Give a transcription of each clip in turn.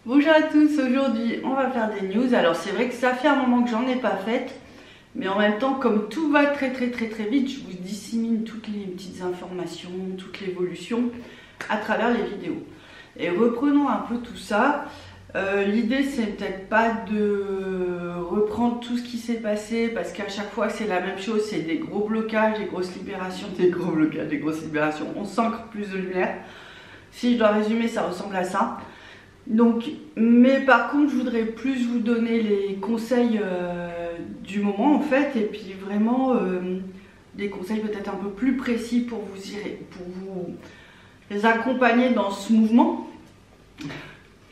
Bonjour à tous, aujourd'hui on va faire des news. Alors c'est vrai que ça fait un moment que j'en ai pas fait, mais en même temps comme tout va très vite, je vous dissémine toutes les petites informations, toute l'évolution à travers les vidéos. Et reprenons un peu tout ça. L'idée c'est peut-être pas de reprendre tout ce qui s'est passé parce qu'à chaque fois c'est la même chose, c'est des gros blocages, des grosses libérations, des gros blocages, des grosses libérations, on s'ancre plus de lumière. Si je dois résumer, ça ressemble à ça. Donc, mais par contre, je voudrais plus vous donner les conseils du moment en fait, et puis vraiment des conseils peut-être un peu plus précis pour vous les accompagner dans ce mouvement.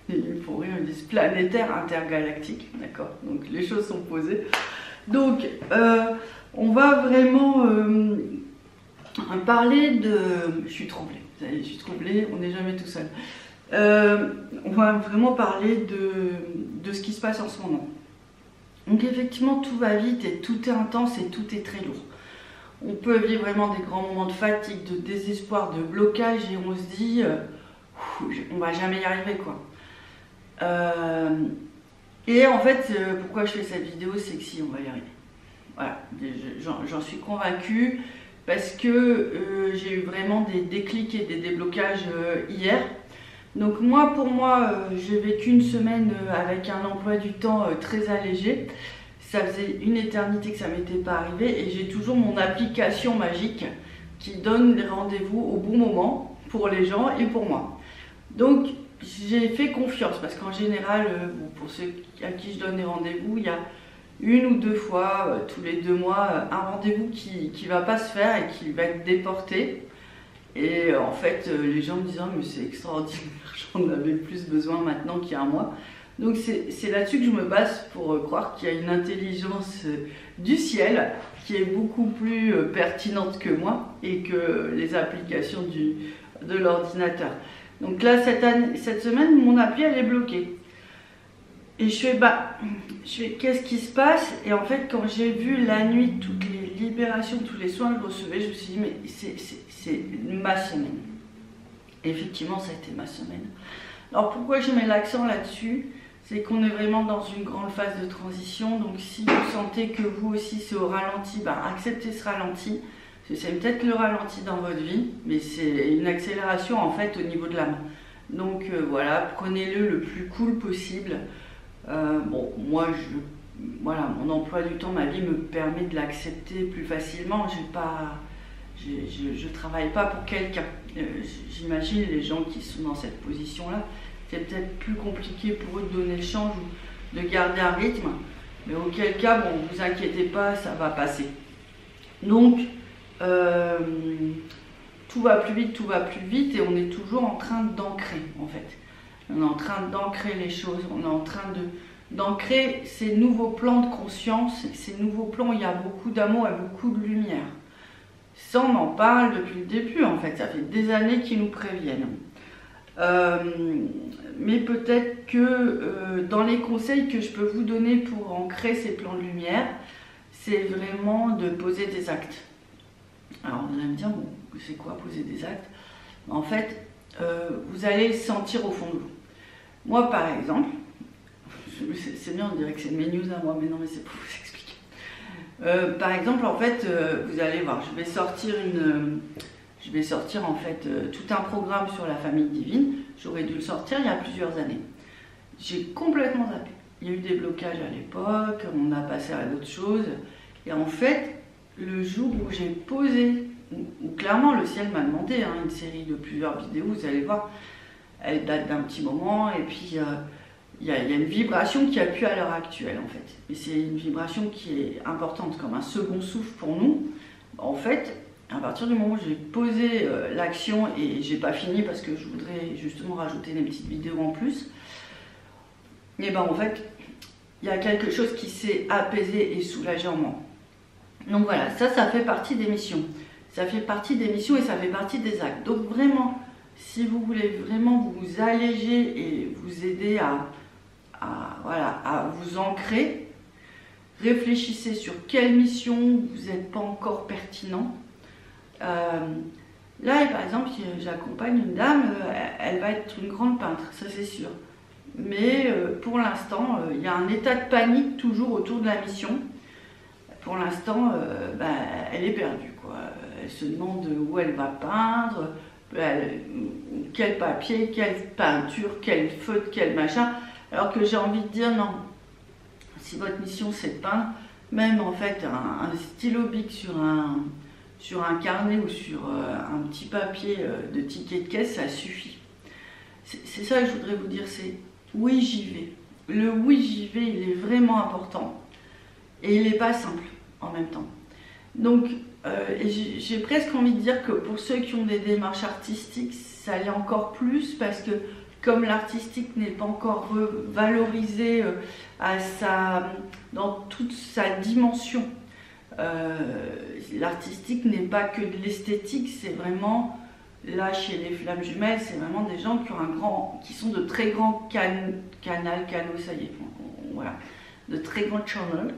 Il faut rire, ils disent planétaire intergalactique, d'accord. Donc les choses sont posées. Donc, on va vraiment parler de. Je suis troublée. Vous savez, je suis troublée. On n'est jamais tout seul. On va vraiment parler de ce qui se passe en ce moment. Donc effectivement tout va vite et tout est intense et tout est très lourd. On peut vivre vraiment des grands moments de fatigue, de désespoir, de blocage et on se dit on va jamais y arriver quoi. Et en fait pourquoi je fais cette vidéo, c'est que si on va y arriver. Voilà, j'en suis convaincue parce que j'ai eu vraiment des déclics et des déblocages hier. Donc moi, pour moi, j'ai vécu une semaine avec un emploi du temps très allégé. Ça faisait une éternité que ça m'était pas arrivé et j'ai toujours mon application magique qui donne les rendez-vous au bon moment pour les gens et pour moi. Donc j'ai fait confiance parce qu'en général, pour ceux à qui je donne les rendez-vous, il y a une ou deux fois, tous les 2 mois, un rendez-vous qui ne va pas se faire et qui va être déporté. Et en fait, les gens me disent mais c'est extraordinaire, j'en avais plus besoin maintenant qu'il y a un mois. Donc c'est là-dessus que je me base pour croire qu'il y a une intelligence du ciel qui est beaucoup plus pertinente que moi et que les applications de l'ordinateur. Donc là, cette semaine, mon appli elle est bloquée. Et je fais qu'est-ce qui se passe? Et en fait, quand j'ai vu la nuit toutes les libérations, tous les soins que je recevais, je me suis dit mais c'est ma semaine. Et effectivement, ça a été ma semaine. Alors pourquoi je mets l'accent là-dessus? C'est qu'on est vraiment dans une grande phase de transition. Donc si vous sentez que vous aussi c'est au ralenti, acceptez ce ralenti. C'est peut-être le ralenti dans votre vie, mais c'est une accélération en fait au niveau de l'âme. Donc voilà, prenez-le le plus cool possible. Bon, moi, voilà, mon emploi du temps, ma vie me permet de l'accepter plus facilement. Je travaille pas pour quelqu'un. J'imagine les gens qui sont dans cette position-là, c'est peut-être plus compliqué pour eux de donner le change ou de garder un rythme. Mais auquel cas, bon, vous inquiétez pas, ça va passer. Donc, tout va plus vite et on est toujours en train d'ancrer en fait. On est en train d'ancrer les choses, on est en train d'ancrer ces nouveaux plans de conscience, ces nouveaux plans où il y a beaucoup d'amour et beaucoup de lumière. Ça, on en parle depuis le début en fait, ça fait des années qu'ils nous préviennent. Mais peut-être que dans les conseils que je peux vous donner pour ancrer ces plans de lumière, c'est vraiment de poser des actes. Alors vous allez me dire, bon, c'est quoi poser des actes? En fait, vous allez le sentir au fond de vous. Moi, par exemple, c'est bien, on dirait que c'est mes news à moi, mais non, mais c'est pour vous expliquer. Par exemple, en fait, vous allez voir, je vais sortir en fait tout un programme sur la famille divine. J'aurais dû le sortir il y a plusieurs années. J'ai complètement zappé. Il y a eu des blocages à l'époque, on a passé à d'autres choses. Et en fait, le jour où j'ai posé, où clairement le ciel m'a demandé une série de plusieurs vidéos, vous allez voir, elle date d'un petit moment et puis il y a une vibration qui appuie à l'heure actuelle en fait. Et c'est une vibration qui est importante comme un second souffle pour nous. En fait, à partir du moment où j'ai posé l'action et j'ai pas fini parce que je voudrais justement rajouter des petites vidéos en plus, et en fait, il y a quelque chose qui s'est apaisé et soulagé en moi. Donc voilà, ça fait partie des missions. Ça fait partie des missions et ça fait partie des actes. Donc vraiment, si vous voulez vraiment vous alléger et vous aider à vous ancrer, réfléchissez sur quelle mission vous n'êtes pas encore pertinent. Là, par exemple, j'accompagne une dame, elle va être une grande peintre, ça c'est sûr. Mais pour l'instant, il y a un état de panique toujours autour de la mission. Pour l'instant, elle est perdue, quoi. Elle se demande où elle va peindre, quel papier, quelle peinture, quel feutre, quel machin. Alors que j'ai envie de dire non. Si votre mission c'est de peindre, même en fait un stylo bic sur un carnet ou sur un petit papier de ticket de caisse, ça suffit. C'est ça que je voudrais vous dire, c'est oui j'y vais. Le oui j'y vais, il est vraiment important et il n'est pas simple en même temps. Donc j'ai presque envie de dire que pour ceux qui ont des démarches artistiques, ça l'est encore plus parce que comme l'artistique n'est pas encore valorisé dans toute sa dimension, l'artistique n'est pas que de l'esthétique, c'est vraiment, là chez les Flammes Jumelles, c'est vraiment des gens qui sont de très grands canaux, ça y est, voilà, de très grands channels.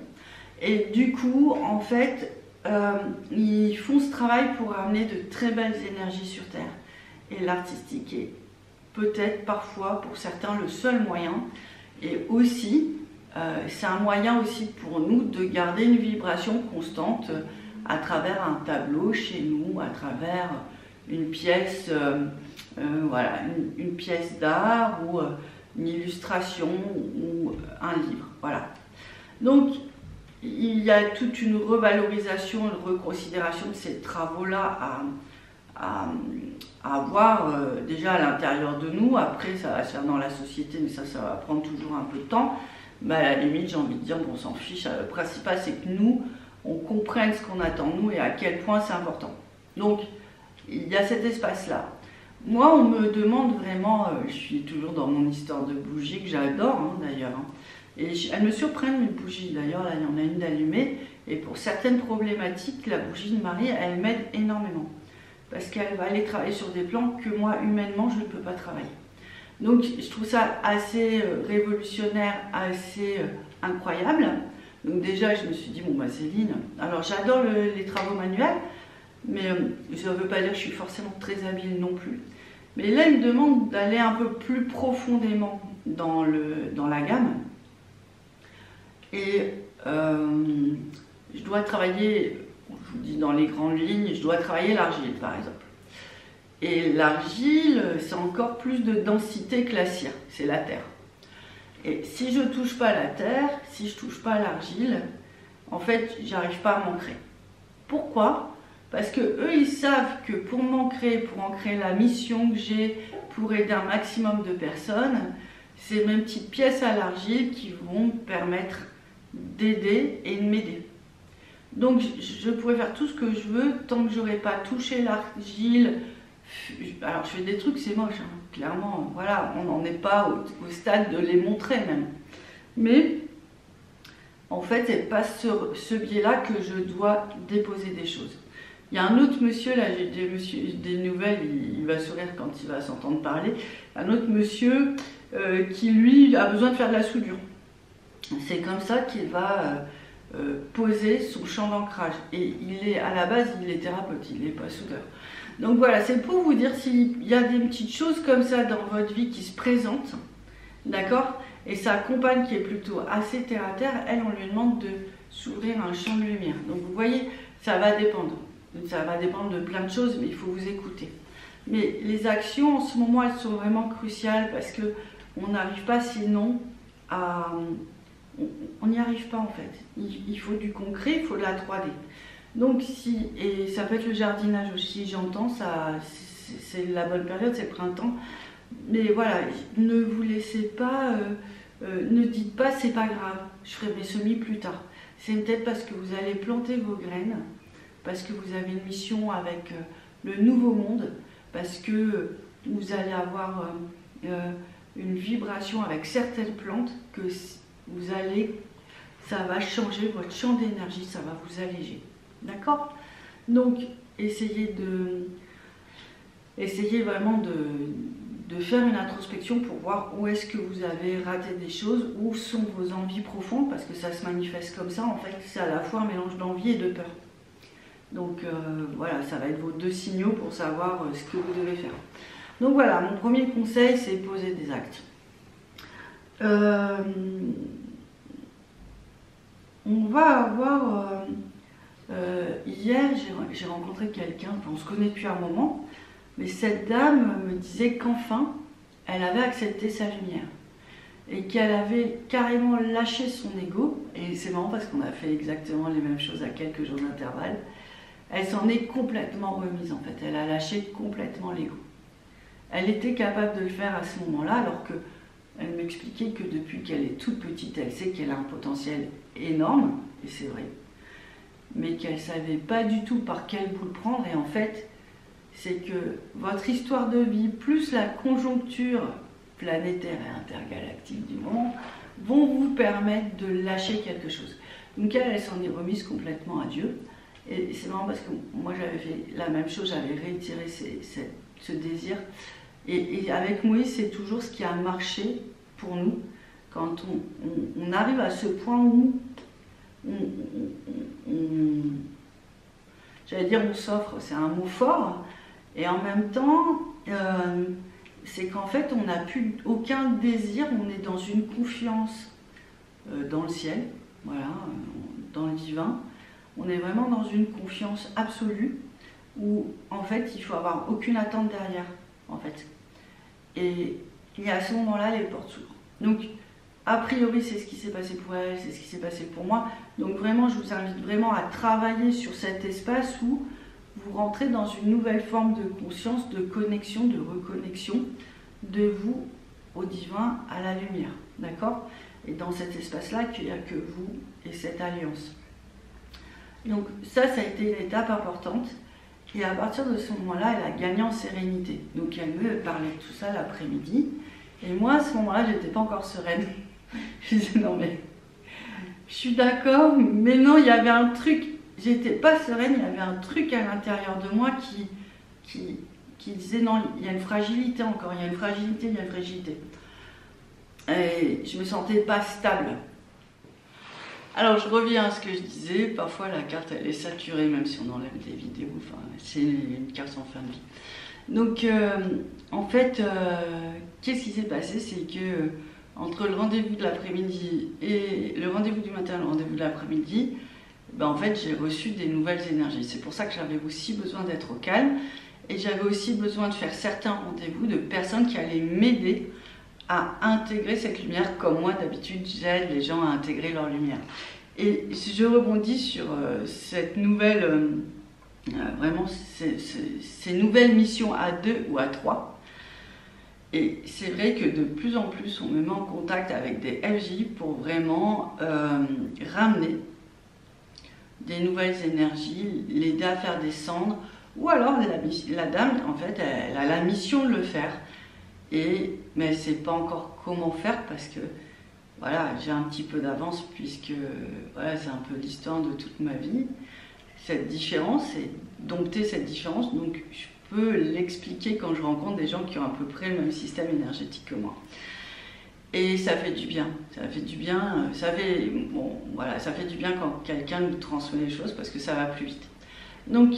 Et du coup, en fait, ils font ce travail pour amener de très belles énergies sur Terre. Et l'artistique est peut-être parfois pour certains le seul moyen, et aussi c'est un moyen aussi pour nous de garder une vibration constante à travers un tableau chez nous, à travers une pièce, voilà, une pièce d'art ou une illustration ou un livre, voilà. Donc il y a toute une revalorisation, une reconsidération de ces travaux-là à avoir déjà à l'intérieur de nous. Après ça va se faire dans la société, mais ça va prendre toujours un peu de temps. Mais à la limite, j'ai envie de dire, bon, on s'en fiche, le principal c'est que nous, on comprenne ce qu'on attend de nous et à quel point c'est important. Donc il y a cet espace-là. Moi, on me demande vraiment, je suis toujours dans mon histoire de bougies que j'adore hein, d'ailleurs, hein. Et elles me surprennent mes bougies, d'ailleurs là il y en a une d'allumée, et pour certaines problématiques, la bougie de Marie, elle m'aide énormément. Parce qu'elle va aller travailler sur des plans que moi, humainement, je ne peux pas travailler. Donc, je trouve ça assez révolutionnaire, assez incroyable. Donc déjà, je me suis dit, bon, bah Céline, alors j'adore les travaux manuels, mais ça ne veut pas dire que je suis forcément très habile non plus. Mais là, il me demande d'aller un peu plus profondément dans la gamme. Et je dois travailler... Je vous dis dans les grandes lignes, je dois travailler l'argile par exemple. Et l'argile, c'est encore plus de densité que la cire, c'est la terre. Et si je ne touche pas la terre, si je ne touche pas l'argile, en fait, j'arrive pas à m'ancrer. Pourquoi? Parce que eux, ils savent que pour m'ancrer, pour ancrer la mission que j'ai, pour aider un maximum de personnes, c'est mes petites pièces à l'argile qui vont me permettre d'aider et de m'aider. Donc je pourrais faire tout ce que je veux tant que j'aurais pas touché l'argile. Alors je fais des trucs, c'est moche, hein. Clairement, voilà, on n'en est pas au stade de les montrer même. Mais en fait, c'est pas sur ce biais-là que je dois déposer des choses. Il y a un autre monsieur, là j'ai des nouvelles, il va sourire quand il va s'entendre parler, un autre monsieur qui lui a besoin de faire de la soudure. C'est comme ça qu'il va... poser son champ d'ancrage, et à la base il est thérapeute, il n'est pas soudeur. Donc voilà, c'est pour vous dire s'il y a des petites choses comme ça dans votre vie qui se présentent, d'accord, et sa compagne qui est plutôt assez terre à terre, elle, on lui demande de s'ouvrir un champ de lumière. Donc vous voyez, ça va dépendre de plein de choses, mais il faut vous écouter. Mais les actions en ce moment, elles sont vraiment cruciales parce que on n'arrive pas sinon à... On n'y arrive pas en fait. Il faut du concret, il faut de la 3D. Donc et ça peut être le jardinage aussi, j'entends, c'est la bonne période, c'est le printemps. Mais voilà, ne vous laissez pas, ne dites pas c'est pas grave, je ferai mes semis plus tard. C'est peut-être parce que vous allez planter vos graines, parce que vous avez une mission avec le nouveau monde, parce que vous allez avoir une vibration avec certaines plantes que ça va changer votre champ d'énergie, ça va vous alléger. D'accord? Donc, essayez vraiment de faire une introspection pour voir où est-ce que vous avez raté des choses, où sont vos envies profondes, parce que ça se manifeste comme ça, en fait, c'est à la fois un mélange d'envie et de peur. Donc, voilà, ça va être vos deux signaux pour savoir ce que vous devez faire. Donc voilà, mon premier conseil, c'est poser des actes. On va avoir... hier, j'ai rencontré quelqu'un, on se connaît depuis un moment, mais cette dame me disait qu'enfin, elle avait accepté sa lumière. Et qu'elle avait carrément lâché son ego. Et c'est marrant parce qu'on a fait exactement les mêmes choses à quelques jours d'intervalle. Elle s'en est complètement remise en fait. Elle a lâché complètement l'ego. Elle était capable de le faire à ce moment-là, alors que elle m'expliquait que depuis qu'elle est toute petite, elle sait qu'elle a un potentiel énorme, et c'est vrai, mais qu'elle ne savait pas du tout par quel bout le prendre. Et en fait, c'est que votre histoire de vie, plus la conjoncture planétaire et intergalactique du moment, vont vous permettre de lâcher quelque chose. Donc elle s'en est remise complètement à Dieu. Et c'est marrant parce que moi j'avais fait la même chose, j'avais réitéré ce désir. Et avec Moïse, c'est toujours ce qui a marché pour nous quand on arrive à ce point où j'allais dire on s'offre, c'est un mot fort, et en même temps, c'est qu'en fait on n'a plus aucun désir, on est dans une confiance dans le ciel, voilà, dans le divin. On est vraiment dans une confiance absolue où en fait il faut avoir aucune attente derrière en fait. Et à ce moment-là les portes s'ouvrent. Donc a priori c'est ce qui s'est passé pour elle, c'est ce qui s'est passé pour moi. Donc vraiment je vous invite vraiment à travailler sur cet espace où vous rentrez dans une nouvelle forme de conscience, de connexion, de reconnexion de vous au divin, à la lumière, d'accord? Et dans cet espace-là qu'il n'y a que vous et cette alliance. Donc ça a été une étape importante. Et à partir de ce moment-là, elle a gagné en sérénité. Donc elle me parlait de tout ça l'après-midi. Et moi, à ce moment-là, je n'étais pas encore sereine. Je disais non mais, je suis d'accord, mais non, il y avait un truc, j'étais pas sereine, il y avait un truc à l'intérieur de moi qui disait non, il y a une fragilité encore, il y a une fragilité, il y a une fragilité. Et je me sentais pas stable. Alors je reviens à ce que je disais, parfois la carte elle est saturée même si on enlève des vidéos, enfin c'est une carte sans fin de vie. Donc en fait, qu'est-ce qui s'est passé, c'est que entre le rendez-vous de l'après-midi et le rendez-vous du matin et le rendez-vous de l'après-midi, ben, en fait j'ai reçu des nouvelles énergies. C'est pour ça que j'avais aussi besoin d'être au calme et j'avais aussi besoin de faire certains rendez-vous de personnes qui allaient m'aider à intégrer cette lumière, comme moi d'habitude j'aide les gens à intégrer leur lumière. Et je rebondis sur cette nouvelle, vraiment ces nouvelles missions à 2 ou à 3. Et c'est vrai que de plus en plus on me met en contact avec des FJ pour vraiment ramener des nouvelles énergies, l'aider à faire descendre, ou alors la dame en fait elle a la mission de le faire. Mais elle ne sait pas encore comment faire parce que voilà, j'ai un petit peu d'avance puisque voilà, c'est un peu l'histoire de toute ma vie. Cette différence, et dompter cette différence, donc je peux l'expliquer quand je rencontre des gens qui ont à peu près le même système énergétique que moi. Et ça fait du bien, ça fait du bien, ça fait du bien quand quelqu'un nous transmet les choses parce que ça va plus vite. Donc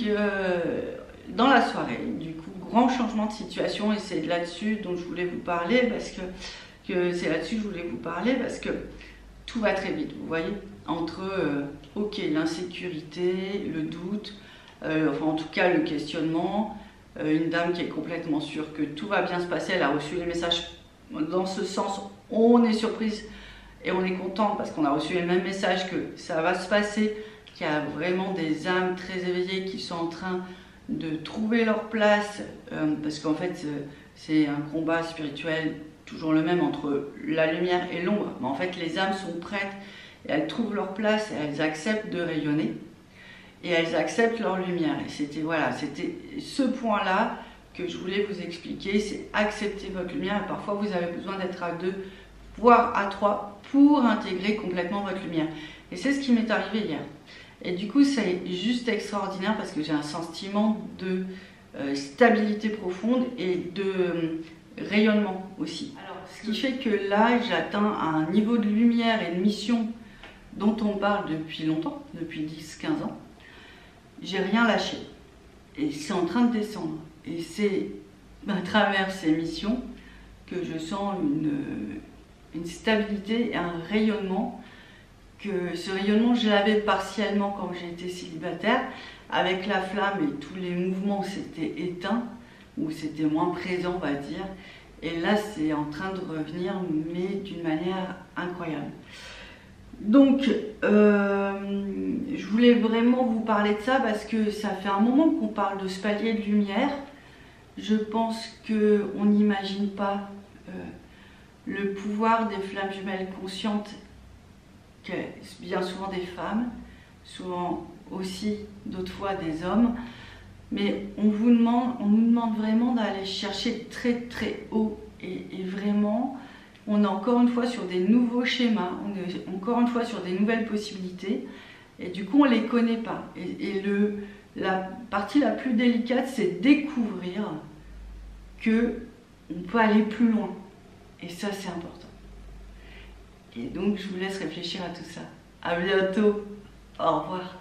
dans la soirée, du coup, grand changement de situation et c'est là-dessus dont je voulais vous parler parce que tout va très vite, vous voyez, entre ok, l'insécurité, le doute, enfin en tout cas le questionnement, une dame qui est complètement sûre que tout va bien se passer, elle a reçu les messages dans ce sens, on est surprise et on est content parce qu'on a reçu les mêmes messages que ça va se passer, qu'il y a vraiment des âmes très éveillées qui sont en train de trouver leur place, parce qu'en fait c'est un combat spirituel toujours le même entre la lumière et l'ombre, mais en fait les âmes sont prêtes et elles trouvent leur place et elles acceptent de rayonner et elles acceptent leur lumière. Et c'était voilà, c'était ce point là que je voulais vous expliquer, c'est accepter votre lumière. Et parfois vous avez besoin d'être à 2 voire à 3 pour intégrer complètement votre lumière, et c'est ce qui m'est arrivé hier. Et du coup, c'est juste extraordinaire parce que j'ai un sentiment de stabilité profonde et de rayonnement aussi. Alors, ce qui fait que là, j'atteins un niveau de lumière et de mission dont on parle depuis longtemps, depuis 10-15 ans. J'ai rien lâché. Et c'est en train de descendre. Et c'est à travers ces missions que je sens une stabilité et un rayonnement. Que ce rayonnement, je l'avais partiellement quand j'étais célibataire. Avec la flamme et tous les mouvements, c'était éteint, ou c'était moins présent, on va dire. Et là, c'est en train de revenir, mais d'une manière incroyable. Donc, je voulais vraiment vous parler de ça parce que ça fait un moment qu'on parle de ce palier de lumière. Je pense qu'on n'imagine pas le pouvoir des flammes jumelles conscientes, bien souvent des femmes, souvent aussi d'autres fois des hommes. Mais on nous demande vraiment d'aller chercher très très haut et vraiment, on est encore une fois sur des nouveaux schémas, on est encore une fois sur des nouvelles possibilités et du coup on ne les connaît pas. La partie la plus délicate, c'est découvrir qu'on peut aller plus loin et ça c'est important. Et donc je vous laisse réfléchir à tout ça. À bientôt, au revoir.